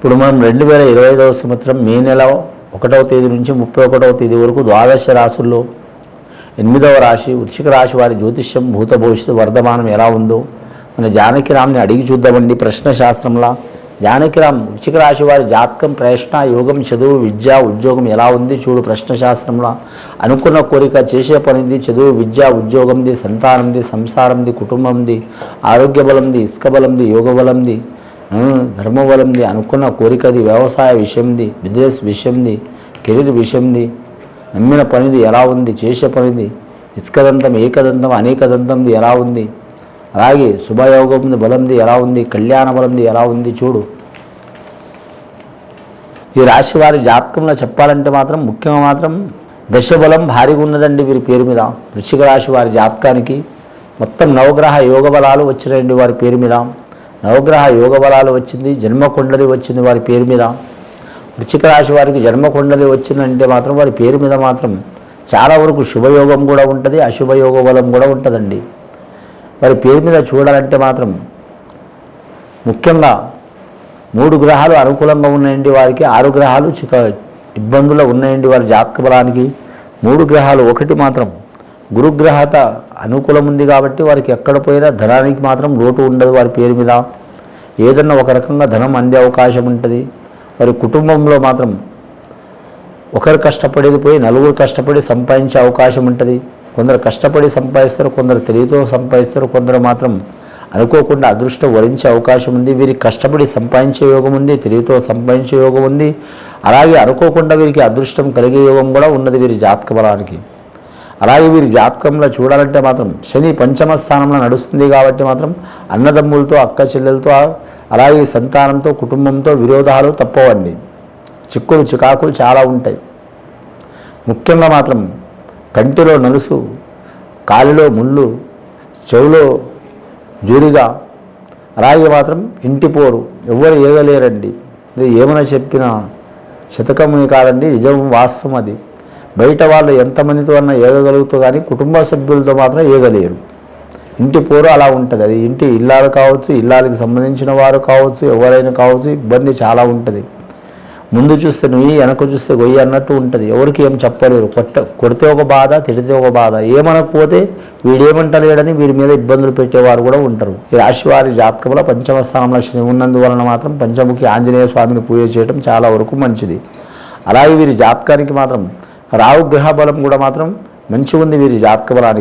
ఇప్పుడు మనం 2025వ సంవత్సరం మే నెల 1వ తేదీ నుంచి 31వ తేదీ వరకు ద్వాదశ రాశుల్లో 8వ రాశి వృశ్చిక రాశి వారి జ్యోతిష్యం భూత భవిష్యత్తు వర్ధమానం ఎలా ఉందో మన జానకిరామ్ని అడిగి చూద్దామండి. ప్రశ్న శాస్త్రంలా జానకిరామ్ వృశ్చిక రాశి వారి జాతకం, ప్రశ్న, యోగం, చదువు, విద్య, ఉద్యోగం ఎలా ఉంది చూడు. ప్రశ్న శాస్త్రంలో అనుకున్న కోరిక, చేసే పనిది, చదువు, విద్య, ఉద్యోగంది, సంతానంది, సంసారంది, కుటుంబంది, ఆరోగ్య బలంది, ఇసుక బలంది, యోగ బలంది, ధర్మబలంది, అనుకున్న కోరికది, వ్యవసాయ విషయంది, బిజినెస్ విషయంది, కెరీర్ విషయంది, నమ్మిన పనిది ఎలా ఉంది, చేసే పనిది, ఇసుకదంతం, ఏకదంతం, అనేకదంతంది ఎలా ఉంది, అలాగే శుభయోగంది బలంది ఎలా ఉంది, కళ్యాణ బలంది ఎలా ఉంది చూడు. ఈ రాశి వారి జాతకంలో చెప్పాలంటే మాత్రం ముఖ్యంగా మాత్రం దశబలం భారీగా ఉన్నదండి వీరి పేరు మీద. వృశ్చిక రాశి వారి జాతకానికి మొత్తం నవగ్రహ యోగ బలాలు వచ్చినాయండి వారి పేరు మీద. నవగ్రహ యోగ బలాలు వచ్చింది, జన్మకుండలి వచ్చింది వారి పేరు మీద. వృశ్చిక రాశి వారికి జన్మకుండలి వచ్చిందంటే మాత్రం వారి పేరు మీద మాత్రం చాలా వరకు శుభయోగం కూడా ఉంటుంది, అశుభయోగ బలం కూడా ఉంటుందండి. వారి పేరు మీద చూడాలంటే మాత్రం ముఖ్యంగా 3 గ్రహాలు అనుకూలంగా ఉన్నాయండి వారికి, 6 గ్రహాలు ఇబ్బందులు ఉన్నాయండి వారి జాతక బలానికి. 3 గ్రహాలు, ఒకటి మాత్రం గురుగ్రహత అనుకూలం ఉంది కాబట్టి వారికి ఎక్కడ పోయినా ధనానికి మాత్రం లోటు ఉండదు వారి పేరు మీద. ఏదన్నా ఒక రకంగా ధనం అందే అవకాశం ఉంటుంది. వారి కుటుంబంలో మాత్రం ఒకరు కష్టపడేది పోయి 4 కష్టపడి సంపాదించే అవకాశం ఉంటుంది. కొందరు కష్టపడి సంపాదిస్తారు, కొందరు తెలివితో సంపాదిస్తారు, కొందరు మాత్రం అనుకోకుండా అదృష్టం వరించే అవకాశం ఉంది. వీరికి కష్టపడి సంపాదించే యోగం ఉంది, తెలివితో సంపాదించే యోగం ఉంది. అలాగే అనుకోకుండా వీరికి అదృష్టం కలిగే యోగం కూడా ఉన్నది వీరి జాతక బలానికి. అలాగే వీరి జాతకంలో చూడాలంటే మాత్రం శని పంచమ స్థానంలో నడుస్తుంది కాబట్టి మాత్రం అన్నదమ్ములతో, అక్క చెల్లెలతో, అలాగే సంతానంతో, కుటుంబంతో విరోధాలు తప్పవండి. చిక్కులు చికాకులు చాలా ఉంటాయి. ముఖ్యంగా మాత్రం కంటిలో నలుసు, కాలిలో ముళ్ళు, చెవులో జూరిగా, అలాగే మాత్రం ఇంటి పోరు, ఎవరు ఏగలేరండి. ఇది ఏమైనా చెప్పిన శతకముని కాదండి, నిజం, వాస్తవం అది. బయట వాళ్ళు ఎంతమందితో అన్నా ఏగగలుగుతూ కానీ కుటుంబ సభ్యులతో మాత్రం ఏగలేరు. ఇంటి పోరు అలా ఉంటుంది. అది ఇంటి ఇల్లాలు కావచ్చు, ఇల్లాలకి సంబంధించిన వారు కావచ్చు, ఎవరైనా కావచ్చు, ఇబ్బంది చాలా ఉంటుంది. ముందు చూస్తే నువ్వు, వెనక చూస్తే గొయ్యి అన్నట్టు ఉంటుంది. ఎవరికి ఏం చెప్పలేరు. కొడితే ఒక బాధ, తిడితే ఒక బాధ. ఏమనకపోతే వీడేమంటలేడని వీరి మీద ఇబ్బందులు పెట్టేవారు కూడా ఉంటారు. ఈ రాశి వారి జాతకంలో పంచమ స్థానంలో శని ఉన్నందువలన మాత్రం పంచముఖి ఆంజనేయ స్వామిని పూజ చేయడం చాలా వరకు మంచిది. అలాగే వీరి జాతకానికి మాత్రం రాహు గ్రహ బలం కూడా మాత్రం మంచిగా ఉంది వీరి జాతక బలానికి.